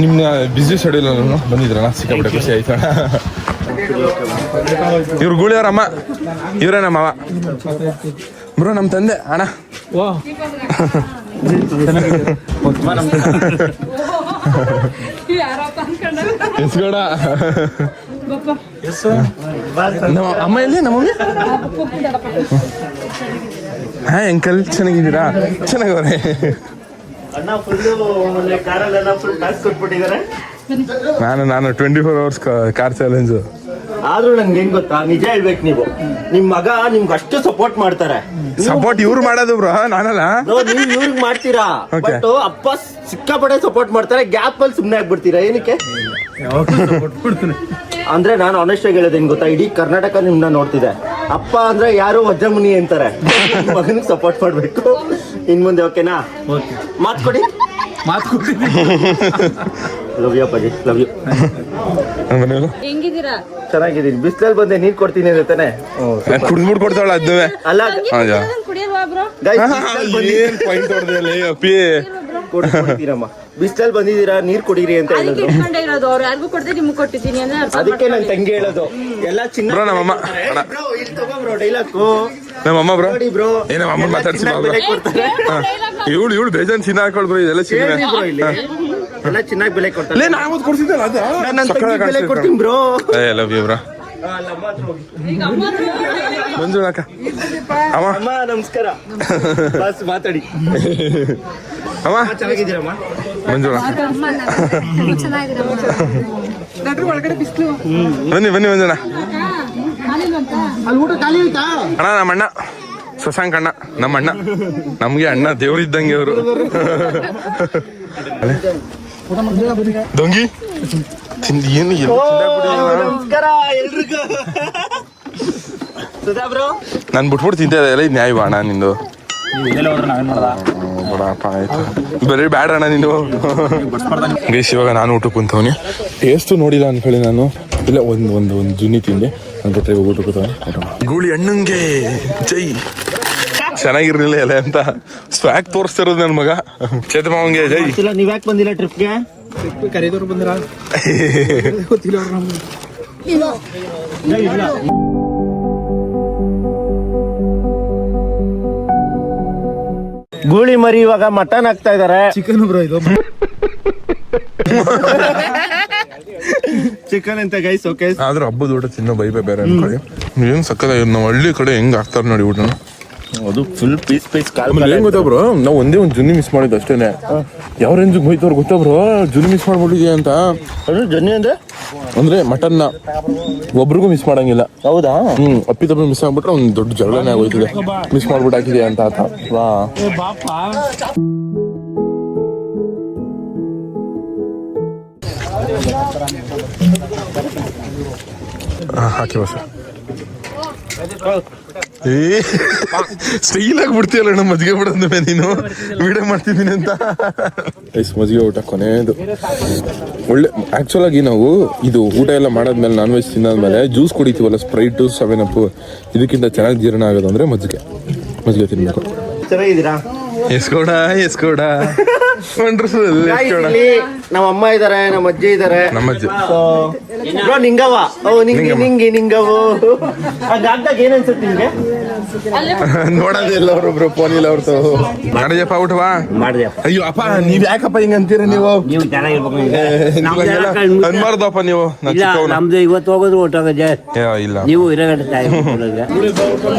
ನಿಮ್ಮ ಬಿಸಿ ಶೆಡ್ಯೂಲ್ ಬಂದಿದ್ರಣ್ಣ ಸಿಕ್ಕಾಪಟ್ಟೆ ಖುಷಿ ಆಯ್ತು ಇವ್ರು ಗುಳಿಯವ್ರ ಅಮ್ಮ ಇವರೇ ನಮ್ಮ ಮಾವ ಬ್ರೋ ನಮ್ಮ ತಂದೆ ಅಣ್ಣ ಎಸ್ಗೋಡ ನಮ್ಮ ಅಮ್ಮ ಎಲ್ಲಿ ನಮ್ಮ ಮಮ್ಮಿ ಹಾ ಅಂಕಲ್ ಚೆನ್ನಾಗಿದ್ದೀರಾ ಚೆನ್ನಾಗವ್ರೆ ನಾನು 24 hours ಕಾರ್ ಚಾಲೆಂಜು ಆದ್ರೂ ನನ್ಗೆ ಹೆಂಗ್ ಗೊತ್ತಾ ನಿಜ ಹೇಳ್ಬೇಕು ನೀವು ನಿಮ್ ಮಗ ನಿಮ್ಗೆ ಅಷ್ಟು ಸಪೋರ್ಟ್ ಮಾಡ್ತಾರೆ ಸಪೋರ್ಟ್ ಇವ್ರು ಮಾಡೋದು ಬ್ರೋ ನಾನಲ್ಲ ನೀವು ಇವ್ರಿಗೆ ಮಾಡ್ತೀರಾ ಬಟ್ ಅಪ್ಪ ಸಿಕ್ಕಾಪಟ್ಟೆ ಸಪೋರ್ಟ್ ಮಾಡ್ತಾರೆ ಗ್ಯಾಪ್ ಅಲ್ಲಿ ಸುಮ್ನೆ ಆಗ್ಬಿಡ್ತೀರಾ ಏನಕ್ಕೆ ಅಂದ್ರೆ ನಾನು ಆನೆಸ್ಟ್ ಆಗಿ ಹೇಳೋದು ಹೆಂಗ್ ಗೊತ್ತಾ ಇಡೀ ಕರ್ನಾಟಕ ನಿಮ್ನ ನೋಡ್ತಿದೆ ಅಪ್ಪ ಅಂದ್ರೆ ಯಾರು ವಜ್ರ ಮುನಿ ಅಂತಾರೆ ಮಗನಿಗೆ ಸಪೋರ್ಟ್ ಮಾಡ್ಬೇಕು ಇನ್ ಮುಂದೆ ಓಕೆನಾ ಮಾತು ಕೊಡಿ ಲವ್ ಯು ಅಪ್ಪಾಜಿ, ಲವ್ ಯು. ಮನೇಲಿ ಹೆಂಗಿದ್ದೀರಾ? ಚೆನ್ನಾಗಿದ್ದೀನಿ. ಬಿಸ್ಲಲ್ಲಿ ಬಂದೆ ನೀರ್ ಕೊಡ್ತೀನಿ ಅಂದ್ರೆ ತಾನೆ. ಕುಡಿದ್ಬಿಟ್ಟು ಕೊಡ್ತಾವಳ ಅದ್ದುವೆ. ಅಲ್ಲ ಕುಡಿಯಲ್ವಾ ಬ್ರೋ? ಪಾಯಿಂಟ್ ಹೊಡೆದಿಲ್ಲ ಅಪ್ಪಿ. ಕೊಡ್ತೀರಮ್ಮ, ಬಿಸ್ಲಲ್ಲಿ ಬಂದಿದ್ದೀರಾ ನೀರ್ ಕುಡೀರಿ ಅಂತ ಅದಕ್ಕೆ ಹೇಳಿದ್ರು. ಇಟ್ಕೊಂಡೇ ಇರೋದು, ಅವ್ರು ಯಾರಿಗೂ ಕೊಡದೆ ನಿಮ್ಗೆ ಕೊಟ್ಟಿದ್ದೀನಿ ಅಂದ್ರೆ ಅರ್ಥ ಅದಕ್ಕೆ ನನ್ನ ತಂಗಿ ಹೇಳೋದು ಎಲ್ಲ ಚಿನ್ನ. ಬ್ರೋ ನಮ್ಮಮ್ಮ ಅಣ್ಣ, ಬ್ರೋ ಇಲ್ಲಿ ತಗೋ ಬ್ರೋ ಡೈಲಾಗು. ನಮ್ಮಮ್ಮ ಬ್ರೋ ನೋಡಿ ಬ್ರೋ, ಏ ನಮ್ಮ ಅಮ್ಮ ಮಾತಾಡ್ಸಿ ಬ್ರೋ. ಬೆಲೆ ಕೊಡ್ತಾರೆ. ಇವಳು ಬೇಜಾನ್ ಚಿನ್ನ ಹಾಕೊಳ್ ಬ್ರೋ, ಇದೆಲ್ಲ ಚಿನ್ನ. ಹೇಳ್ರಿ ಬ್ರೋ, ಇಲ್ಲಿ ಎಲ್ಲ ಚಿನ್ನಾಗಿ ಬೆಲೆ ಕೊಡ್ತಾರೆ. ಲೇ ನಾವು ಕೊಡ್ಸಿದ್ದಲ್ಲ ಅದು. ನನ್ನ ತಂಗಿ ಬೆಲೆ ಕೊಡ್ತೀನಿ bro. I love you bro. Manju ಅಕ್ಕ ಅಮ್ಮ ಅಮ್ಮ ನಮಸ್ಕಾರ. ಬಸ್ ಮಾತಾಡಿ. ಅಮ್ಮ ಚೆನ್ನಾಗಿದ್ದೀರಮ್ಮ? ಮಂಜು ಬನ್ನಿ ಬನ್ನಿ ಮಂಜಣ್ಣ. ಅಣ್ಣ ನಮ್ಮ ಅಣ್ಣ ಶಶಾಂಕ್ ಅಣ್ಣ, ನಮ್ಮ ಅಣ್ಣ. ನಮ್ಗೆ ಅಣ್ಣ ದೇವ್ರಿದ್ದಂಗೆ ಅವರು. ದೊಂಗಿ ತಿಂದಿ ಏನು ನಮಸ್ಕಾರ ಎಲ್ರಿಗೂ. ಸುಧಾ ಬ್ರೋ, ನಾನು ಬಿಟ್ಬಿಟ್ಟು ತಿಂತಾ ಎಲ್ಲ ಇದು ನ್ಯಾಯ ಅಣ್ಣ ನಿಂದು. ಬರೀ ಬ್ಯಾಡ ಅಣ್ಣ ನೀನು. ಗೈಸ್ ಇವಾಗ ನಾನು ಊಟಕ್ಕೆ ಕುಂತವನಿ. ಟೇಸ್ಟು ನೋಡಿಲ್ಲ ಅನ್ಕೊಳ್ಳಿ ನಾನು. ಇಲ್ಲ ಒಂದು ಜುನ್ನಿ ತಿಂದೆ ಅಂದ್ಬಿಟ್ರೆ ಇವಾಗ ಊಟ ಕೂತವನಿ. ಗೂಳಿ ಅಣ್ಣಂಗೆ ಜೈ. ಚೆನ್ನಾಗಿರ್ಲಿಲ್ಲ ಎಲ್ಲ ಅಂತ ಸ್ವ್ಯಾಗ್ ತೋರಿಸ್ತಿರೋದು ನನ್ನ ಮಗ ಚೇತಮ್ಮಂಗೆ ಜೈ. ನೀವ್ ಯಾಕೆ ಬಂದಿಲ್ಲ ಟ್ರಿಪ್ಗೆ? ಕರೆದವ್ರು ಬಂದಿರ ಗೂಳಿ ಮರಿ ಇವಾಗ ಮಟನ್ ಹಾಕ್ತಾ ಇದಾರೆ. ಚಿಕನ್ ಬ್ರೋ ಇದು. ಚಿಕನ್ ಅಂತ ಗೈಸ್. ಓಕೆ ಆದ್ರೆ ಹಬ್ಬದ ಊಟ ತಿನ್ನೋ ಬೈಬೇ ಬೇರೆ ಅನ್ಕೊಳ್ಳಿ. ಏನ್ ಸಕ್ಕದ ನಾವು ಹಳ್ಳಿ ಕಡೆ ಹೆಂಗ್ ಹಾಕ್ತಾರ ನೋಡಿ ಊಟ. ಅದು ಫುಲ್ ಪೀಸ್ ಏನ್ ಗೊತ್ತಾ ಬ್ರೋ, ನಾವು ಒಂದೇ ಒಂದು ಜುನ್ನಿ ಮಿಸ್ ಮಾಡಿದ್ದು ಅಷ್ಟೇನೆ. ಯಾವ ರೇಂಜ್ ಹೋಯ್ತವ್ರು ಗೊತ್ತಾ ಬ್ರೋ, ಜುನ್ನಿ ಮಿಸ್ ಮಾಡ್ಬಿಟ್ಟಿದ್ಯಾ ಅಂತ. ಜೊನ್ನಿ ಅಂದ್ರೆ ಮಟನ್ನ ಒಬ್ರಿಗೂ ಮಿಸ್ ಮಾಡಂಗಿಲ್ಲ. ಹೌದಾ? ಅಪ್ಪಿ ತಪ್ಪಿ ಮಿಸ್ ಆಗ್ಬಿಟ್ರೆ ಒಂದು ದೊಡ್ಡ ಜಗಳನೇ ಆಗೋಯ್ತದೆ. ಮಿಸ್ ಮಾಡ್ಬಿಟ್ಟು ಹಾಕಿದೆ ಅಂತ ಆತ. ವಾ ಹಾಕಿ ಬಸ. ಸ್ಟೈಲ್ ಆಗಿ ಬಿಡ್ತೀಯಲ್ಲ ನಮ್ಮ ಮಜ್ಜಿಗೆ ಬಿಡೋದ ನೀನು. ವಿಡಿಯೋ ಮಾಡ್ತಿದ್ದೀನಿ ಅಂತ. ಮಜ್ಜಿಗೆ ಊಟ ಕೊನೆಯದು ಒಳ್ಳೆ. ಆಕ್ಚುಲ್ ಆಗಿ ನಾವು ಇದು ಊಟ ಎಲ್ಲ ಮಾಡಾದ್ಮೇಲೆ ನಾನ್ ವೆಜ್ ತಿನ್ನಾದ್ಮೇಲೆ ಜ್ಯೂಸ್ ಕುಡಿತೀವಲ್ಲ, ಸ್ಪ್ರೈಟು 7up, ಇದಕ್ಕಿಂತ ಚೆನ್ನಾಗಿ ಜೀರ್ಣ ಆಗೋದು ಅಂದ್ರೆ ಮಜ್ಜಿಗೆ ತಿನ್ಬೇಕು. ಚೆನ್ನಾಗಿದ್ದೀರಾ? ಎಸ್ಕೋಡ ನಮ್ಮ ಅಮ್ಮ ಇದಾರೆ, ನಮ್ಮ ಅಜ್ಜಿ ಇದಾರೆ. ನಮ್ಮ ಅಜ್ಜಿ ನಿಂಗವ ನಿಂಗವು ಹಾಗಾಗ್ದಾಗ ಏನ್ ಅನ್ಸುತ್ತೆ ನಿಮ್ಗೆ? ನೋಡೋದಿಲ್ಲ ಅವ್ರೊಬ್ರು ಫೋನಿಲ್ಲ ಅವ್ರದ್ದು. ಮಾಡಿದ್ಯಪ್ಪ ಊಟವಾ? ಮಾಡಿದ್ಯಪ್ಪ. ಅಯ್ಯೋ ಅಪ್ಪ ನೀವ್ ಯಾಕಪ್ಪ ಹಿಂಗ ಅಂತೀರ ನೀವು? ಅನ್ಬಾರ್ದಪ್ಪ ನೀವು. ನಮ್ದು ಇವತ್ತು ಹೋಗೋದು ಒಟ್ಟಾಗ ಇಲ್ಲ ನೀವು ಇರಗಟ್ಟ.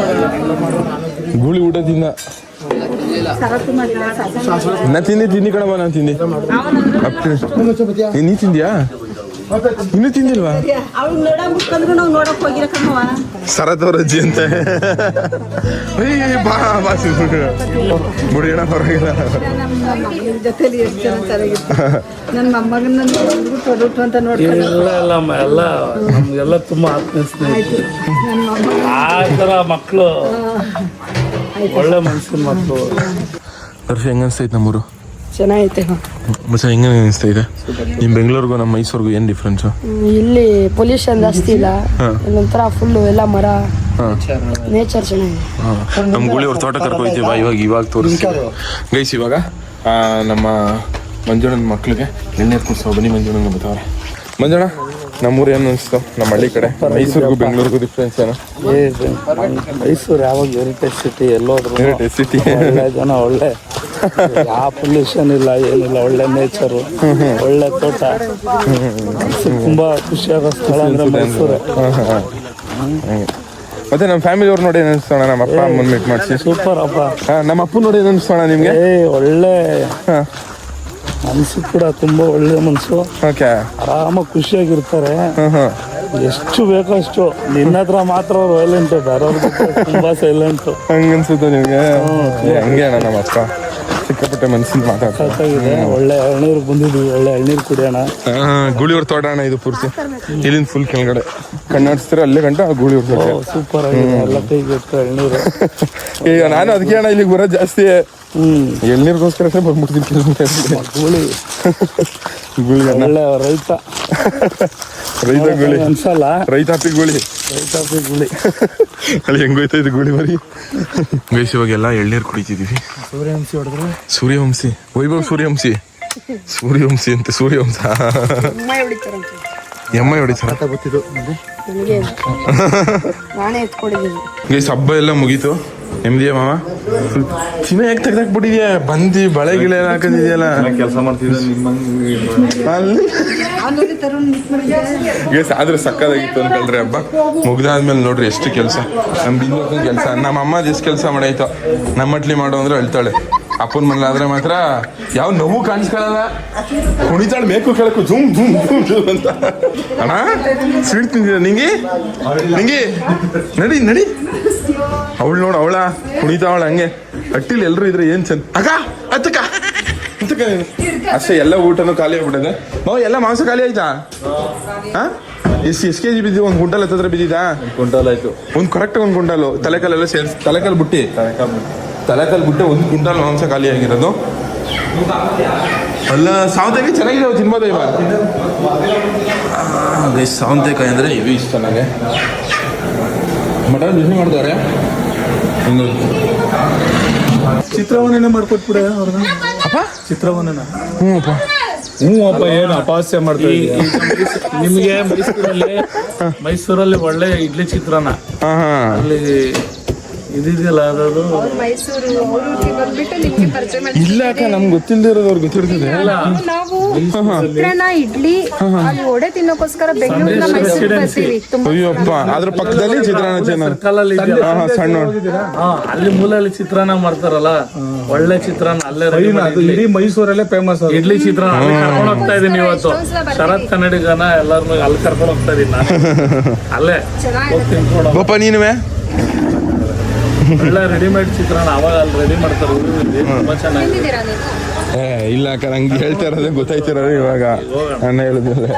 ಗೂಳಿ ಊಟ ತಿನ್ನ ನಾ ತಿಂದಿ ಕಣವ. ನಾನು ತಿಂದಿ. ನೀ ತಿಂದ್ಯಾ? ಇನ್ನೂ ತಿಂದಿಲ್ವಾ? ಸರದವ್ರ ಅಜ್ಜಿ ಅಂತ ಮುಡಿಯೋಣ ಪರವಾಗಿಲ್ಲ. ನನ್ನ ಮೊಮ್ಮಗನ ಅಂತ ಎಲ್ಲ ನಮ್ಗೆಲ್ಲ ತುಂಬಾ ಆತ್ಮೀಯ ಸ್ನೇಹಿತರು. ಆ ಥರ ಮಕ್ಕಳು ಒಳ್ಳೆ ಮನಸ್ಸಿನ ಮಕ್ಕಳು. ದರ್ಶಿ ಹೆಂಗ ಅನಿಸ್ತೈತೆ ನಮ್ಮೂರು? ಚೆನ್ನಾಗೈತೆ. ಮತ್ತೆ ಹೆಂಗ ಅನಿಸ್ತೈತೆ ನಿಮ್ ಬೆಂಗಳೂರಿಗೂ ನಮ್ಮ ಮೈಸೂರಿಗೂ ಏನ್ ಡಿಫ್ರೆನ್ಸ್? ಇಲ್ಲಿ ಪೊಲ್ಯೂಷನ್ ಜಾಸ್ತಿ ಇಲ್ಲ, ಒಂಥರ ಫುಲ್ ಎಲ್ಲ ಮರ, ನೇಚರ್ ಚೆನ್ನಾಗಿದೆ. ನಮ್ ಗೂಳಿ ಅವ್ರ ತೋಟ ಕರ್ಕೊಯ್ತೀವಿ ಇವಾಗ ತೋರಿಸ್ತೀವಿ ಗೈಸ್. ಇವಾಗ ನಮ್ಮ ಮಂಜುಣ್ಣನ ಮಕ್ಳಿಗೆ ಎಣ್ಣೆ ಕುಡ್ಸೋ ಬನ್ನಿ. ಮಂಜುಣ್ಣನ ಬರ್ತಾವ್ರೆ. ಮಂಜುಣ್ಣ ನಮ್ಮೂರು ಏನು ಅನಿಸ್ತು? ನಮ್ಮ ಹಳ್ಳಿ ಕಡೆ ಮೈಸೂರಿಗೂ ಬೆಂಗಳೂರಿಗೂ ಡಿಫ್ರೆನ್ಸ್ ಏನು? ಮೈಸೂರು ಯಾವಾಗ ಹೆರಿಟೇಜ್ ಸಿಟಿ, ಎಲ್ಲೋದ್ರು ಹೆರಿಟೇಜ್ ಸಿಟಿ. ಒಳ್ಳೆ ಜನ, ಒಳ್ಳೆ ಯಾವ ಪೊಲ್ಯೂಷನ್ ಇಲ್ಲ, ಏನಿಲ್ಲ, ಒಳ್ಳೆ ನೇಚರು, ಒಳ್ಳೆ ತೋಟ. ತುಂಬಾ ಖುಷಿಯಾದ ಸ್ಥಳ ಅಂದ್ರೆ ಮೈಸೂರು. ಮತ್ತೆ ನಮ್ಮ ಫ್ಯಾಮಿಲಿ ಅವ್ರು ನೋಡಿ ಏನು ಅನಿಸ್ತೋಣ? ನಮ್ಮ ಅಪ್ಪ ಅಮ್ಮನ ಮೀಟ್ ಮಾಡಿಸಿ. ಸೂಪರ್ ಅಪ್ಪ. ನಮ್ಮ ಅಪ್ಪ ನೋಡಿ ಏನು ಅನಿಸ್ತೋಣ ನಿಮ್ಗೆ? ಒಳ್ಳೆ ಮನಸ್ಸು ಕೂಡ ತುಂಬಾ ಒಳ್ಳೆ ಮನಸ್ಸು. ಓಕೆ, ಆರಾಮಾಗಿ ಖುಷಿಯಾಗಿರ್ತಾರೆ. ಎಷ್ಟು ಬೇಕಷ್ಟು. ನಿನ್ನ ಹತ್ರ ಮಾತ್ರ ಅವ್ರು ವೈಲೆಂಟ್, ಬೇರೆಯವ್ರ ತುಂಬಾ ಸೈಲೆಂಟ್. ಹಂಗ ಅನ್ಸುತ್ತೆ ನಿಮ್ಗೆ? ಹಂಗೆ ಅಣ್ಣ ನಮ್ಮ ಅಪ್ಪ ಸಿಕ್ಕಾಪಟ್ಟೆ ಮನ್ಸಿಂದ ಮಾತಾಡ್ತಾರೆ. ಒಳ್ಳೆ ಎಳ್ನೀರು ಬಂದಿದ್ವಿ, ಒಳ್ಳೆ ಎಳ್ನೀರು ಕುಡಿಯೋಣ. ಗೂಳಿಯವ್ರ ತೋಟ ಅಣ್ಣ ಇದು ಪೂರ್ತಿ. ಇಲ್ಲಿಂದ ಫುಲ್ ಕೆಳಗಡೆ ಕಣ್ಣಾಡಿಸ್ತಾರೆ, ಅಲ್ಲೇ ಗಂಟ ಗೂಳಿಯವ್ರ ತೋಟ. ಸೂಪರ್ ಆಗಿದೆ, ಎಲ್ಲ ಕೈಗೆ ಎಳ್ನೀರು. ಈಗ ನಾನು ಅದಕ್ಕೆ ಅಣ್ಣ ಇಲ್ಲಿಗೆ ಬರೋದು ಜಾಸ್ತಿ. ಎಳ್ನೀರ್ಗೋಸ್ಕರ ಬಂದ್ಬಿಡ್ತೀನಿ. ಗೂಳಿ ಗುಳಿಗನ್ನ ಒಳ್ಳೆ ರೈತ ರೈತ ಗುಳಿ ಅನ್ಸಲ್ಲ. ರೈತಾಪಿ ಗುಳಿ ರೈತಾಪಿ ಗುಳಿ. ಅಲ್ಲಿ ಹೆಂಗೋಯ್ತಾ ಇದು ಗುಳಿ ಮರಿ. ಗೈಸ್ ಇವಾಗೆಲ್ಲ ಎಳ್ನೀರು ಕುಡಿತಿದೀವಿ. ಸೂರ್ಯವಂಶಿ ಹೊಡೆದ್ರೆ ಸೂರ್ಯವಂಶಿ ವೈಭವ್ ಸೂರ್ಯವಂಶಿ ಸೂರ್ಯವಂಶಿ ಅಂತ ಸೂರ್ಯವಂಶ ಎಮ್ಮ ಹೊಡಿತಾರ ಗೊತ್ತಿದ್ದು ನನಗೆ ನಾನೇ ಎತ್ಕೊಂಡಿದ್ದೀನಿ. ಗೈಸ್ ಹಬ್ಬ ಎಲ್ಲ ಮುಗೀತು. ನೆಮ್ಮದಿಯ ಮಾವ ಚಿನ್ನ ಯಾಕೆ ತೆಗ್ದಾಕ್ಬಿಟ್ಟಿದ್ಯಾ? ಬಂದು ಬಳೆ ಗಿಳೆ ಎಲ್ಲ ಹಾಕೊಂಡಿದ್ಯಲ್ಲ. ಕೆಲಸ ಮಾಡ್ತಿದ್ದೆ ಅಲ್ಲಿ ಗೈಸ್ ಆದ್ರೆ ಸಕ್ಕದಾಗಿತ್ತು ಅನ್ಕೊಳ್ರಿ. ಹಬ್ಬ ಮುಗ್ದಾದ್ಮೇಲೆ ನೋಡ್ರಿ ಎಷ್ಟು ಕೆಲಸ. ನಮ್ಮ ಬಿಂದು ಕೆಲಸ, ನಮ್ಮ ಅಮ್ಮ ಎಷ್ಟು ಕೆಲಸ ಮಾಡಾಯ್ತು. ನಮ್ಮ ಮಟ್ಲಿ ಮಾಡು ಅಂದ್ರೆ ಅಳ್ತಾಳೆ. ಅಪ್ಪನ ಮನೇಲಿ ಆದ್ರೆ ಮಾತ್ರ ಯಾವ ನೋವು ಕಾಣಿಸ್ಕೊಳ್ಳಲ್ಲ. ಕುಣಿತಾಳೆ ಮೇಕು ಕೇಳಕು ಜೂಮ್ ಜೂಮ್ ಜೂಮ್ ಜೂಮ್ ಅಂತ. ಅಣ್ಣ ಸ್ವೀಟ್ ತಿಂದಿದ ನಿಂಗೆ ನಿಂಗೆ ನಡಿ ನಡಿ. ಅವಳು ನೋಡು ಅವಳ ಕುಣಿತಾವಳ ಹಂಗೆ. ಅಟ್ಟಿಲಿ ಎಲ್ಲರೂ ಇದ್ರೆ ಏನ್ ಚಂದ. ಅಕ್ಕ ಹತ್ತಕ್ಕ ಹತ್ತಕ್ಕ ಅಷ್ಟೇ. ಎಲ್ಲ ಊಟನೂ ಖಾಲಿ ಆಗ್ಬಿಟ್ಟಿದೆ. ಎಲ್ಲ ಮಾಂಸ ಖಾಲಿ ಆಯ್ತಾ? ಎಷ್ಟು ಕೆಜಿ ಬಿದ್ದಿ? ಒಂದು ಗುಂಟಲ್ ಹತ್ತತ್ರ ಬಿದ್ದಿದ್ದಾ? ಕುಂಟಲ್ ಆಯ್ತು. ಒಂದು ಕರೆಕ್ಟ್ ಒಂದು ಗುಂಟಲು ತಲೆಕಾಲೆಲ್ಲ ಸೇರಿಸಿ ತಲೆಕಾಲು ಬಿಟ್ಟು ಒಂದು ಕ್ವಿಂಟಲ್ ಮಾಂಸ ಖಾಲಿ ಆಗಿರೋದು. ಅಲ್ಲ ಸೌತೆಕಾಯಿ ಚೆನ್ನಾಗಿದೆ, ತಿನ್ಬೋದ ಇವಾಗ? ಸೌತೆಕಾಯಿ ಅಂದರೆ ಇವು ಇಷ್ಟ ನನಗೆ. ಮಟನ್ ಬಿಸಿ ಮಾಡ್ತಾರೆ. ಚಿತ್ರವನ್ನ ಮಾಡ್ಕೊಟ್ಬಿಡ ಅವ್ರನ್ನ. ಅಪ್ಪ ಚಿತ್ರವನ್ನ. ಹ್ಞೂ ಅಪ್ಪ. ಹ್ಞೂ ಅಪ್ಪ, ಏನು ಅಪಹಾಸ್ಯ ಮಾಡ್ತಾ ಇದ್ದೀಯ? ನಿಮಗೆ ಮೈಸೂರಲ್ಲಿ ಒಳ್ಳೆ ಇಡ್ಲಿ ಚಿತ್ರಾನ್ನ ಅಲ್ಲಿ ಇದಿದೆಯಲ್ಲ ಅದದು ಇಲ್ಲ ಅಕ್ಕ, ನಮ್ಗೆ ಗೊತ್ತಿಲ್ಲದಿರೋದು ಅವ್ರಿಗೆ ಗೊತ್ತಿರ್ತದೆ. ನಾವು ಚಿತ್ರಾನ್ನ ಇಡ್ಲಿ ಅಲ್ಲಿ ವಡೆ ತಿನ್ನೋಕೋಸ್ಕರ ಬೆಂಗಳೂರಿನ ಮೈಸೂರು ಬರ್ತೀವಿ. ಅಯ್ಯಪ್ಪ ಅದ್ರ ಪಕ್ಕದಲ್ಲಿ ಚಿತ್ರಾನ್ನ ಚೆನ್ನಾಗಿ ಸಣ್ಣ ಅಲ್ಲಿ ಮೂಲಲ್ಲಿ ಚಿತ್ರಾನ್ನ ಮಾಡ್ತಾರಲ್ಲ, ಒಳ್ಳೆ ಚಿತ್ರಾನ್ನ ಅಲ್ಲೇ. ಇಡೀ ಮೈಸೂರಲ್ಲೇ ಫೇಮಸ್ ಇಡ್ಲಿ ಚಿತ್ರಾನ್ನ. ಅಲ್ಲಿ ಕರ್ಕೊಂಡು ಹೋಗ್ತಾ ಇದೀನಿ ಇವತ್ತು. ಶರತ್ ಕನ್ನಡಿಗನ ಎಲ್ಲಾರನ್ನೂ ಅಲ್ಲಿ ಕರ್ಕೊಂಡು ಹೋಗ್ತಾ ಇದೀನಿ ನಾನು. ಅಲ್ಲೇ ಹೋಗಿ ತಿನ್ಕೊಂಡು ಗೋಪ ನೀನುವೆ ಒಳ್ಳೆ ರೆಡಿಮೇಡ್ ಚಿತ್ರಾನ್ನ ಅವಾಗ ಅಲ್ಲಿ ರೆಡಿ ಮಾಡ್ತಾರೆ. ತುಂಬಾ ಚೆನ್ನಾಗಿದೆ. ಇಲ್ಲ ಅಕ್ಕ, ನಂಗೆ ಹೇಳ್ತಾ ಇರೋದೇ ಗೊತ್ತಾಯ್ತಿರೋದು ಇವಾಗ. ಅಣ್ಣ ಹೇಳಿದ್ಮೇಲೆ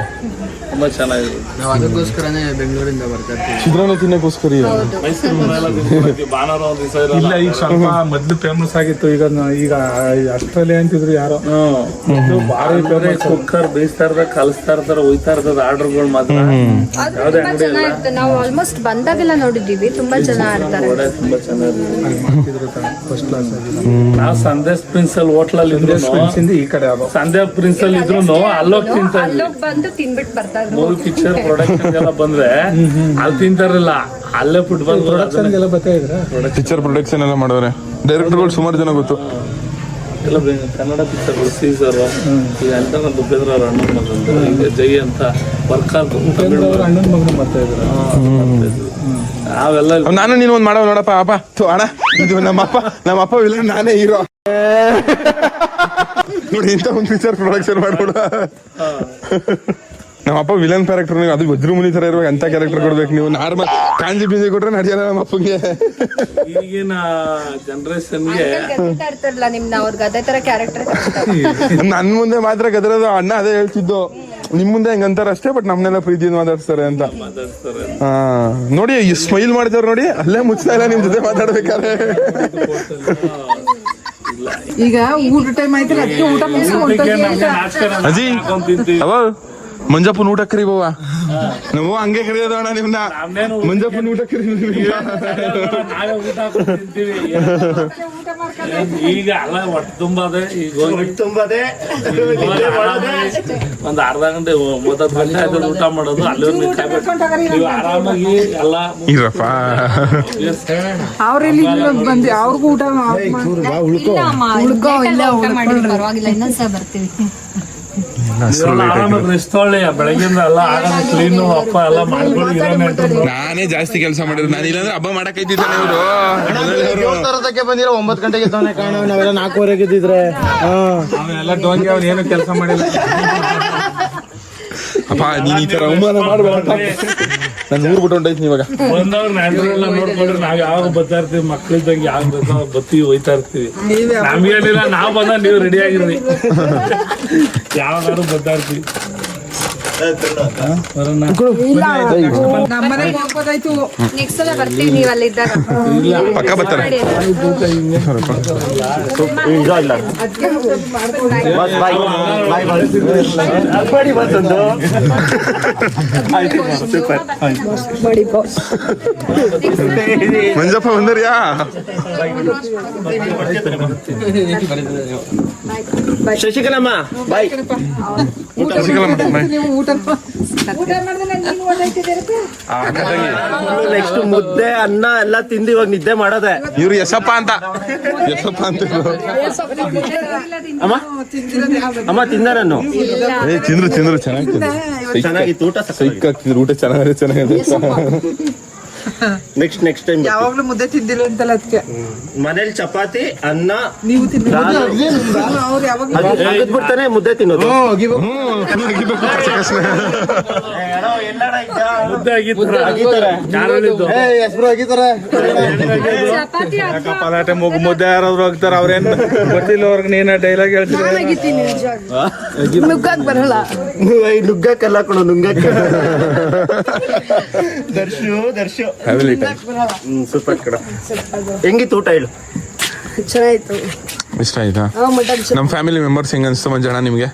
ತುಂಬಾ ಚೆನ್ನಾಗಿದೆ. ನಾವು ಅದಕ್ಕೋಸ್ಕರನೇ ಬೆಂಗಳೂರಿಂದ ಬರ್ತಾ ಇರ್ತೀವಿ. ಚಿತ್ರಾನ್ನ ತಿನ್ನಕ್ಕೋಸ್ಕರ ಮೈಸೂರು ಭಾನುವಾರ ಒಂದು ದಿವಸ ಇಲ್ಲ. ಈಗ ಸ್ವಲ್ಪ ಮೊದ್ಲು ಫೇಮಸ್ ಆಗಿತ್ತು. ಈಗ ಅಷ್ಟ್ರಲ್ಲಿ ಅಂತಿದ್ರು ಯಾರೋ. ಭಾರಿ ಫೇಮಸ್. ಕುಕ್ಕರ್ ಬೇಯಿಸ್ತಾ ಇರ್ತಾರೆ, ಕಲಿಸ್ತಾ ಇರ್ತಾರೆ, ಒಯ್ತಾ ಇರ್ತದೆ ಆರ್ಡರ್ಗಳು ಮಾತ್ರ. ಯಾವ್ದೇ ಅಂಗಡಿ ಇಲ್ಲ. ನಾವು ಆಲ್ಮೋಸ್ಟ್ ಬಂದಾಗೆಲ್ಲ ನೋಡಿದ್ದೀವಿ. ತುಂಬಾ ಜನ ಆಡ್ತಾರೆ. ತುಂಬಾ ಚೆನ್ನಾಗಿದೆ. ಫಸ್ಟ್ ಕ್ಲಾಸ್ ಆಗಿದೆ. ನಾವು ಸಂದೇಶ್ ಪ್ರಿನ್ಸ್ ಅಲ್ಲಿ ಹೋಟ್ಲಲ್ಲಿ ಇದ್ರು. ಈ ಕಡೆ ಸಂದೇಶ್ ಪ್ರಿನ್ಸ್ ಅಲ್ಲಿ ಇದ್ರು ಅಲ್ಲೋಗಿ ತಿಂತ ಅಲ್ಲೋಗಿ ಬಂದು ತಿನ್ಬಿಟ್ಟು ಬರ್ತಾರೆ. ಮೂವಿ ಪಿಕ್ಚರ್ ಪ್ರೊಡಕ್ಷನ್ ಎಲ್ಲ ಬಂದ್ರೆ ಅಲ್ಲಿ ತಿಂತಾರಲ್ಲ, ಅಲ್ಲೇ ಫುಡ್ ಬಂದು ಪಿಕ್ಚರ್ ಪ್ರೊಡಕ್ಷನ್ ಎಲ್ಲ ಮಾಡೋರೆ ಡೈರೆಕ್ಟರ್ಗಳು ಸುಮಾರು ಜನ ಗೊತ್ತು. ಎಲ್ಲ ಕನ್ನಡ ಪಿಕ್ಚರ್ಗಳು ಸೀಸರ್ ಅಂತ ಉಪೇಂದ್ರ ಅವ್ರ ಅಣ್ಣನ ಮಗಂದು ಈಗ ಜೈ ಅಂತ ವರ್ಕ್ ಅಣ್ಣನ ಮಗನ ಮಾಡ್ತಾ ಇದ್ರು. ನಾವೆಲ್ಲ ನಾನು ನೀನು ಒಂದು ಮಾಡೋ ನೋಡಪ್ಪ. ಅಪ್ಪ ಅಣ್ಣ ಇದು ನಮ್ಮಪ್ಪ ವಿಲನ್, ನಾನೇ ಹೀರೋ ನೋಡಿ. ಇಂಥ ಒಂದು ಪಿಕ್ಚರ್ ಪ್ರೊಡಕ್ಷನ್ ಮಾಡ್ಬಿಡ. ನಮ್ಮಪ್ಪ ವಿಲನ್ ಕ್ಯಾರೆಕ್ಟರ್, ಅದು ವಜ್ರಮುನಿ ತರ ಇರುವಾಗ ಅಂತ ಕ್ಯಾರೆಕ್ಟರ್ ಕೊಡ್ಬೇಕು ನೀವು. ನಾರ್ಮಲ್ ಕಾಂಜಿ ಪಿಂಜಿ ಕೊಟ್ರೆ ನಡೆಯಲ್ಲ ನಮ್ಮ ಅಪ್ಪಂಗೆ. ಈಗಿನ ಜನರೇಷನ್ಗೆ ಇರ್ತಾರಲ್ಲ ನಿಮ್ನ ಅವ್ರಿಗೆ ಅದೇ ತರ ಕ್ಯಾರೆಕ್ಟರ್. ನನ್ ಮುಂದೆ ಮಾತ್ರ ಗದರೋದು. ಅಣ್ಣ ಅದೇ ಹೇಳ್ತಿದ್ದು, ನಿಮ್ ಮುಂದೆ ಹೆಂಗಂತಾರ ಅಷ್ಟೇ, ಬಟ್ ನಮ್ನೆಲ್ಲ ಪ್ರೀತಿಯಿಂದ ಮಾತಾಡ್ತಾರೆ ಅಂತ. ನೋಡಿ ಸ್ಮೈಲ್ ಮಾಡ್ತಾರ ನೋಡಿ, ಅಲ್ಲೇ ಮುಚ್ತಾ ಇಲ್ಲ ನಿಮ್ ಜೊತೆ ಮಾತಾಡ್ಬೇಕಾದ್ರೆ. ಈಗ ಊಟ ಟೈಮ್ ಆಯ್ತಲ್ಲ, ಅದಕ್ಕೆ ಊಟ ಅಜ್ಜಿ ಅವ ಮಂಜಪ್ಪನ ಊಟ ಕರಿಬವ. ನಾವು ಹಂಗೆ ಕರಿಯೋದು ಅಣ್ಣ ನಿಮ್ನ. ಮಂಜಪ್ಪನ ಊಟ ಕರಿತೀವಿ. ನಾವೇ ಊಟ ತಿಂತೀವಿ. ಈಗ ಅಲ್ಲ ಹೊಟ್ಟೆ ತುಂಬದೆ. ಈಗ ಒಂದ್ ಅರ್ಧ ಗಂಟೆ 30 ಗಂಟೆ ಆಯ್ತು ಊಟ ಮಾಡೋದು. ಅಲ್ಲಿ ನೀವು ಆರಾಮಾಗಿ ಎಲ್ಲ ಇರಪ್ಪ. ಅವ್ರಲ್ಲಿ ಬಂದು ಅವ್ರಿಗೂ ಊಟ ಉಳ್ಕೋ ಇಲ್ಲ ಪರವಾಗಿಲ್ಲ, ಇನ್ನೊಂದ್ಸಲ ಬರ್ತೀವಿ. ಆರಾಮಾಗಿ ರೆಸ್ಟ್ ತಗೊಳ್ಳಿ. ಬೆಳಗ್ಗಿಂದ ಎಲ್ಲ ಆರಾಮ ಕ್ಲೀನು ಅಪ್ಪ ಎಲ್ಲ ಮಾಡ್ಕೊಳ್ಳಿ. ನಾನೇ ಜಾಸ್ತಿ ಕೆಲಸ ಮಾಡಿದ್ರು. ನಾನು ಇಲ್ಲಾಂದ್ರೆ ಹಬ್ಬ ಮಾಡಕ್ ಐತಿದ್ದಾನೆ ಇವರು. ಬಂದಿರೋ 9 ಗಂಟೆಗೆ ತಾನೇ ಕಾಣ. ನಾವೆಲ್ಲ 4:15 ಇದ್ದಿದ್ರೆ ಎಲ್ಲ ಡೋಂಗಿ ಅವ್ರು ಏನು ಕೆಲಸ ಮಾಡಿಲ್ಲ. ಅಪ್ಪ ನೀನ್ ಈ ತರ ಅವಮಾನ ಮಾಡ್ಬೇಡ. ನಾನು ಊರ್ ಬಿಟ್ಟು ಹೊಂಟೈತೀನಿ ಇವಾಗ. ಬಂದವ್ರು ಎಲ್ಲ ನೋಡ್ಕೊಂಡ್ರೆ ನಾವ್ ಯಾವಾಗ ಬರ್ತಾ ಇರ್ತೀವಿ. ಮಕ್ಳಿದ್ದಂಗೆ ಯಾವಾಗ ಬೇಕಾಗ ಬತ್ತೀವಿ, ಹೋಯ್ತಾ ಇರ್ತೀವಿ. ನಮ್ಗೇನಿಲ್ಲ, ನಾವ್ ಬಂದ ನೀವು ರೆಡಿ ಆಗಿರ್ರಿ. ಯಾವಾಗಾದ್ರು ಬರ್ತಾ ಇರ್ತೀವಿ. ನಮ್ಮನೆಗೆ ಹೋಗ್ಬೋದಾಯ್ತು. ನೆಕ್ಸ್ಟ್ ಸಲ ಬರ್ತೀವಿ ನೀವು ಅಲ್ಲಿದ್ದಾಗ. ಪಕ್ಕ ಬರ್ತಾರೆ ಇಲ್ಲ ಬಸ್ ಬಾಯ್ ಬಾಯ್ ಮಾಡಿ ಬರ್ತಂದು ಸೂಪರ್ ಮಾಡಿ ಬಾಸ್. ಮಂಜಪ್ಪ ಬಂದರ್ಯಾ ಶಶಿಕಲಮ್ಮ ಬಾಯ್ ನೆಕ್ಸ್ಟ್ ಮುದ್ದೆ ಅನ್ನ ಎಲ್ಲ ತಿಂದು ಇವಾಗ ನಿದ್ದೆ ಮಾಡೋದೆ. ಇವ್ರು ಯಶಪ್ಪ ಅಂತ ಅಮ್ಮ ಅಮ್ಮ ತಿಂದ ನಾನು ತಿಂದ್ರು ಚೆನ್ನಾಗಿತ್ತು ಚೆನ್ನಾಗಿತ್ತು ಊಟ ಸೈಕ್ ಆಗ್ತಿದ್ರು ಊಟ ಚೆನ್ನಾಗಿದೆ ನೆಕ್ಸ್ಟ್ ಟೈಮ್ ಯಾವಾಗ್ಲೂ ಮುದ್ದೆ ತಿಂದಿಲ್ಲ ಅಂತಲ್ಲ ಅದಕ್ಕೆ. ಮನೇಲಿ ಚಪಾತಿ ಅನ್ನ ನೀವು ಅವ್ರು ಯಾವಾಗ ಬಿಡ್ತಾನೆ ಮುದ್ದೆ ತಿನ್ನೋದು. ಪಲಾಟೆ ಮುದ್ದೆ ಯಾರಾದ್ರು ಹೋಗ್ತಾರ ಅವ್ರೇನ್ ಗೊತ್ತಿಲ್ಲ ಅವ್ರಿಗೆ ನೀನ ಡೈಲಾಗ್ ಹೇಳ್ತೀರ. ನುಗ್ಗಕ್ ಬರಲ್ಲ. ನುಗ್ಗಕ್ಕೆಲ್ಲ ಕೊಡು ನುಗ್ಗಕ್ಕೆ. ದರ್ಶು ಸೂಪರ್ ಕಡ. ಹೆಂಗಿತ್ತು ಊಟ ಹೇಳು? ಚೆನ್ನಾಗಿತ್ತು. ಇಷ್ಟ ಆಯ್ತಾ? ಮಟನ್ ನಮ್ಮ ಫ್ಯಾಮಿಲಿ ಮೆಂಬರ್ಸ್ ಹೆಂಗ ಅನ್ಸ್ತು ಮಂಜಣ್ಣ ನಿಮ್ಗೆ?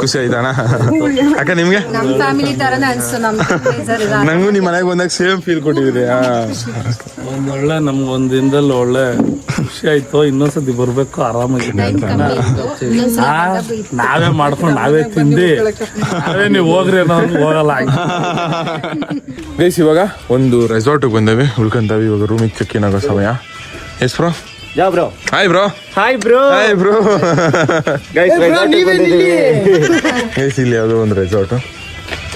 ಖುಷಿ ಆಯ್ತಾಣ ಅಕ್ಕ ನಿಮ್ಗೆ? ನಮ್ಮ ಫ್ಯಾಮಿಲಿ ತರನೇ ಅನ್ಸ್ತು. ನಂಗೂ ನಿಮ್ ಮನೆಗೆ ಬಂದಾಗ ಸೇಮ್ ಫೀಲ್ ಕೊಟ್ಟಿದ್ದೀರಿ. ಒಳ್ಳೆ ನಮ್ಗೊಂದ್ ದಿನದಲ್ಲಿ ಒಳ್ಳೆ ಖುಷಿ ಆಯ್ತು. ಇನ್ನೊಂದ್ಸತಿ ಬರ್ಬೇಕು ಆರಾಮಾಗಿ. ನಾವೇ ಮಾಡ್ಕೊಂಡು ನಾವೇ ತಿಂದು ನಾವೇ ನೀವು ಹೋಗ್ರಿ ಅನ್ನೋದು ಹೋಗಲ್ಲ. ಗೈಸ್ ಇವಾಗ ಒಂದು ರೆಸಾರ್ಟ್ಗೆ ಬಂದೇವಿ, ಉಳ್ಕೊಂತಾವಿ. ಇವಾಗ ರೂಮಿಗೆ ಚೆಕ್ ಇನ್ ಆಗೋ ಸಮಯ. Yes bro? Yeah bro? Hi bro. Hi bro. Hi bro. Guys ಇಲ್ಲಿ ಯಾವುದೋ ಒಂದು ರೆಸಾರ್ಟ್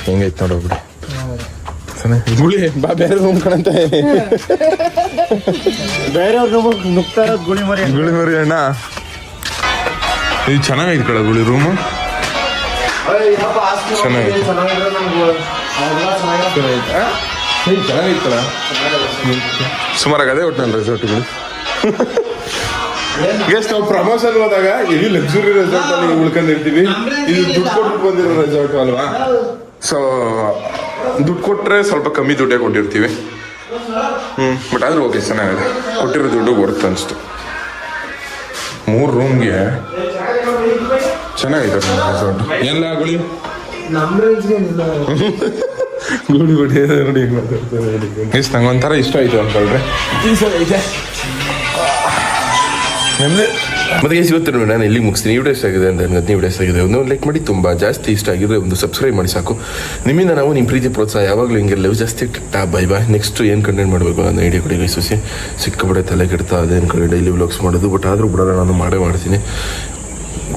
ಹೆಂಗೈತೆ ನೋಡೋಗ್ಬಿಡಿ. ಗುಳಿ ಬಾ ಬೇರೆ ರೂಮ್ ಕಾಣಂತೆ. ಬೇರೆಯವ್ರ ನುಗ್ತಾ ಇರೋದು ಗುಳಿ ಮರಿ ಅಣ್ಣ. ಇದು ಚೆನ್ನಾಗೈತೆ ಕಡ ಗುಳಿ ರೂಮು. ಚೆನ್ನಾಗೈತಲ್ಲ, ಸುಮಾರಾಗದೆ ಒಟ್ಟು ನನ್ನ ರೆಸಾರ್ಟ್ಗಳು. ಗೆಸ್ಟ್ ನಾವು ಪ್ರಮೋಷನ್ ಹೋದಾಗ ಇಲ್ಲಿ ಲಕ್ಸುರಿ ರೆಸಾರ್ಟ್ ಅಲ್ಲಿ ಉಳ್ಕೊಂಡಿರ್ತೀವಿ. ಇದು ದುಡ್ಡು ಕೊಟ್ಟು ಬಂದಿರೋ ರೆಸಾರ್ಟ್ ಅಲ್ವಾ, ಸೊ ದುಡ್ಡು ಕೊಟ್ಟರೆ ಸ್ವಲ್ಪ ಕಮ್ಮಿ ದುಡ್ಡೇ ಕೊಟ್ಟಿರ್ತೀವಿ. ಬಟ್ ಆದ್ರೂ ಓಕೆ, ಚೆನ್ನಾಗಿದೆ. ಕೊಟ್ಟಿರೋ ದುಡ್ಡು ವರ್ತ್ ಅನಿಸ್ತು. 3 ರೂಮ್ಗೆ ಚೆನ್ನಾಗಿದೆ ರೆಸಾರ್ಟ್. ಎಲ್ಲ ಗುಳಿ ಗುಡಿ ಗುಡಿ ನೋಡಿ ನಂಗೊಂಥರ ಇಷ್ಟ ಆಯ್ತು ಅನ್ಕೊಳ್ರಿ. ಮತ್ತೆ ಇವತ್ತು ನೋಡಿ ನಾನು ಎಲ್ಲಿಗೆ ಮುಗಿಸ್ತೀನಿ. ವಿಡಿಯೋ ಇಷ್ಟ ಆಗಿದೆ ಅಂತ ನನಗೆ ವಿಡಿಯೋ ಇಷ್ಟ ಆಗಿದೆ ಒಂದು ಲೈಕ್ ಮಾಡಿ, ತುಂಬ ಜಾಸ್ತಿ ಇಷ್ಟ ಆಗಿದ್ರೆ ಒಂದು ಸಬ್ಸ್ಕ್ರೈಬ್ ಮಾಡಿ ಸಾಕು. ನಿಮ್ಮಿಂದ ನಾವು ನಿಮ್ಮ ಪ್ರೀತಿ ಪ್ರೋತ್ಸಾಹ ಯಾವಾಗಲೂ ಹಿಂಗೆ ಲವ್ ಜಾಸ್ತಿ ಬೈ ಬಾಯ್. ನೆಕ್ಸ್ಟ್ ಏನು ಕಂಟೆಂಟ್ ಮಾಡಬೇಕು ಅನ್ನೋ ಐಡಿಯಾ ಕೊಡಿ ಗೈಸ್. ಸಿಕ್ಕಾಪಟ್ಟೆ ತಲೆ ಕೆಡ್ತಾ ಅದೇನು ಕಡೆ ಡೈಲಿ ವ್ಲಾಗ್ಸ್ ಮಾಡೋದು. ಬಟ್ ಆದರೂ ಬಿಡೋಲ್ಲ, ನಾನು ಮಾಡ್ತೀನಿ.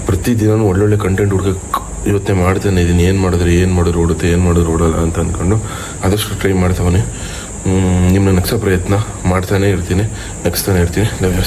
ಪ್ರತಿದಿನ ಒಳ್ಳೊಳ್ಳೆ ಕಂಟೆಂಟ್ ಹುಡ್ಕಕ್ಕೆ ಇವತ್ತೇ ಮಾಡ್ತಾನೆ ಇದ್ದೀನಿ. ಏನು ಮಾಡಿದ್ರೆ ಓಡುತ್ತೆ, ಏನು ಮಾಡಿದ್ರೆ ಓಡಲ್ಲ ಅಂತ ಅಂದ್ಕೊಂಡು ಆದಷ್ಟು ಟ್ರೈ ಮಾಡ್ತಾವನೆ. ನಿಮ್ಮನ್ನ ನಗ್ಸೋ ಪ್ರಯತ್ನ ಮಾಡ್ತಾನೆ ಇರ್ತೀನಿ, ನಗ್ಸ್ತಾನೆ ಇರ್ತೀನಿ. Love you.